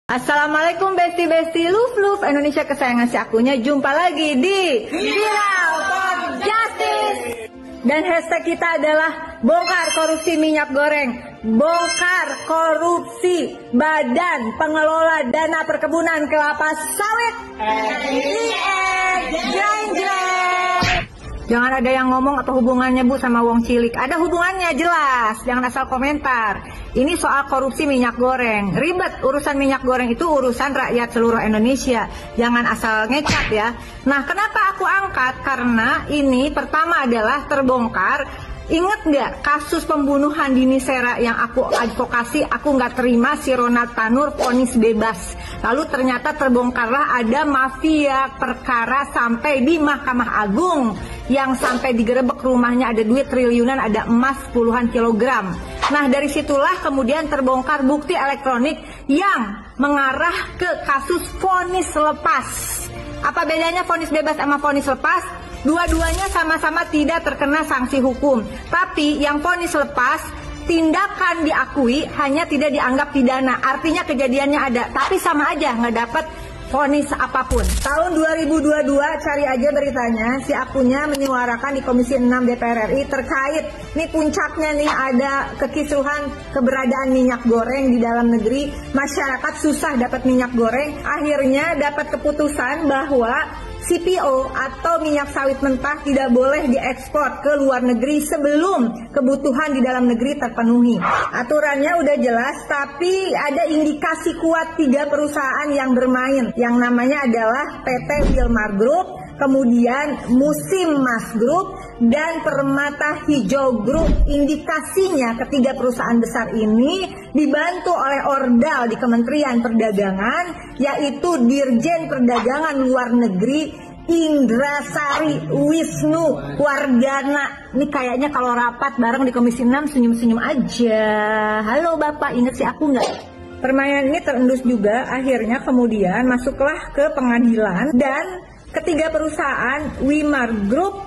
Assalamualaikum besti-besti luf Indonesia kesayangan si akunya. Jumpa lagi di Viral for Justice. Dan hashtag kita adalah bongkar korupsi minyak goreng. Bongkar korupsi Badan Pengelola Dana Perkebunan Kelapa Sawit. Jangan ada yang ngomong atau hubungannya Bu sama wong cilik. Ada hubungannya jelas, jangan asal komentar. Ini soal korupsi minyak goreng. Ribet, urusan minyak goreng itu urusan rakyat seluruh Indonesia. Jangan asal ngecat ya. Nah, kenapa aku angkat? Karena ini pertama adalah terbongkar. Ingat nggak kasus pembunuhan Dini Sera yang aku advokasi, aku nggak terima si Ronald Tanur vonis bebas. Lalu ternyata terbongkarlah ada mafia perkara sampai di Mahkamah Agung yang sampai digerebek rumahnya, ada duit triliunan, ada emas puluhan kilogram. Nah, dari situlah kemudian terbongkar bukti elektronik yang mengarah ke kasus vonis lepas. Apa bedanya vonis bebas sama vonis lepas? Dua-duanya sama-sama tidak terkena sanksi hukum. Tapi yang vonis lepas, tindakan diakui, hanya tidak dianggap pidana. Artinya kejadiannya ada, tapi sama aja nggak dapat vonis apapun. Tahun 2022, cari aja beritanya, si akunya menyuarakan di Komisi 6 DPR RI terkait, nih puncaknya nih ada kekisruhan keberadaan minyak goreng di dalam negeri. Masyarakat susah dapat minyak goreng, akhirnya dapat keputusan bahwa CPO atau minyak sawit mentah tidak boleh diekspor ke luar negeri sebelum kebutuhan di dalam negeri terpenuhi. Aturannya udah jelas, tapi ada indikasi kuat 3 perusahaan yang bermain. Yang namanya adalah PT Wilmar Group, kemudian Musim Mas Group, dan Permata Hijau Group. Indikasinya ketiga perusahaan besar ini dibantu oleh Ordal di Kementerian Perdagangan, yaitu Dirjen Perdagangan Luar Negeri Indrasari Wisnu Wardana. Ini kayaknya kalau rapat bareng di Komisi 6 senyum-senyum aja. Halo Bapak, ingat si aku nggak? Permainan ini terendus juga, akhirnya kemudian masuklah ke pengadilan dan ketiga perusahaan Wilmar Group,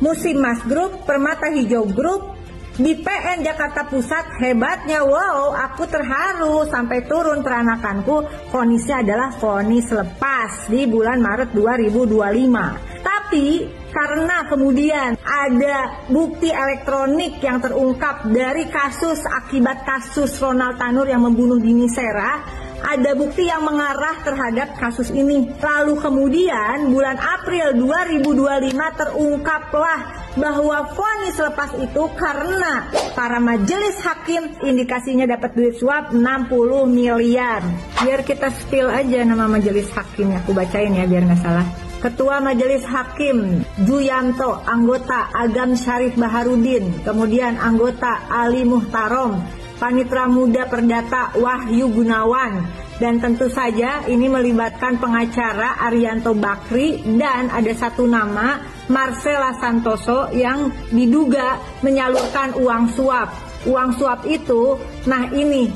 Musim Mas Group, Permata Hijau Group di PN Jakarta Pusat. Hebatnya, wow, aku terharu sampai turun peranakanku. Vonisnya adalah vonis lepas di bulan Maret 2025. Tapi karena kemudian ada bukti elektronik yang terungkap dari kasus akibat kasus Ronald Tanur yang membunuh Dini Sera, ada bukti yang mengarah terhadap kasus ini. Lalu kemudian bulan April 2025 terungkaplah bahwa vonis lepas itu karena para majelis hakim indikasinya dapat duit suap 60 miliar. Biar kita spill aja nama majelis hakimnya, aku bacain ya biar nggak salah. Ketua Majelis Hakim Juyanto, anggota Agam Syarif Baharudin, kemudian anggota Ali Muhtarom, Panitra Muda Perdata Wahyu Gunawan, dan tentu saja ini melibatkan pengacara Arianto Bakri dan ada satu nama Marcella Santoso yang diduga menyalurkan uang suap. Uang suap itu, nah ini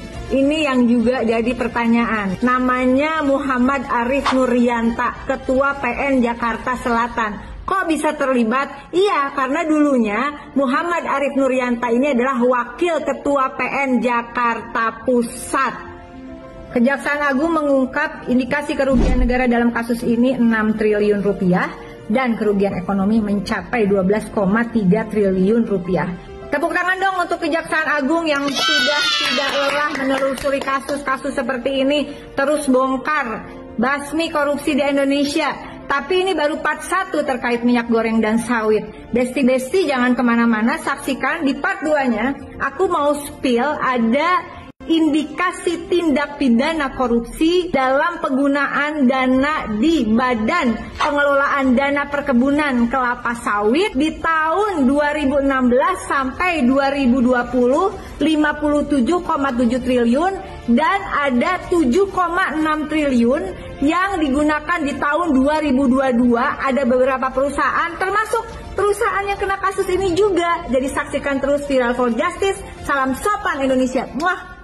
yang juga jadi pertanyaan. Namanya Muhammad Arif Nurianta, Ketua PN Jakarta Selatan. Kok bisa terlibat? Iya, karena dulunya Muhammad Arif Nurianta ini adalah Wakil Ketua PN Jakarta Pusat. Kejaksaan Agung mengungkap indikasi kerugian negara dalam kasus ini 6 triliun rupiah dan kerugian ekonomi mencapai 12,3 triliun rupiah. Tepuk tangan dong untuk Kejaksaan Agung yang sudah tidak lelah menelusuri kasus-kasus seperti ini, terus bongkar basmi korupsi di Indonesia. Tapi ini baru part 1 terkait minyak goreng dan sawit. Besti-besti jangan kemana-mana, saksikan di part 2-nya. Aku mau spill ada indikasi tindak pidana korupsi dalam penggunaan dana di Badan Pengelolaan Dana Perkebunan Kelapa Sawit di tahun 2016 sampai 2020 57,7 triliun dan ada 7,6 triliun yang digunakan di tahun 2022. Ada beberapa perusahaan termasuk perusahaan yang kena kasus ini juga. Jadi saksikan terus Viral for Justice. Salam sopan Indonesia. Muah.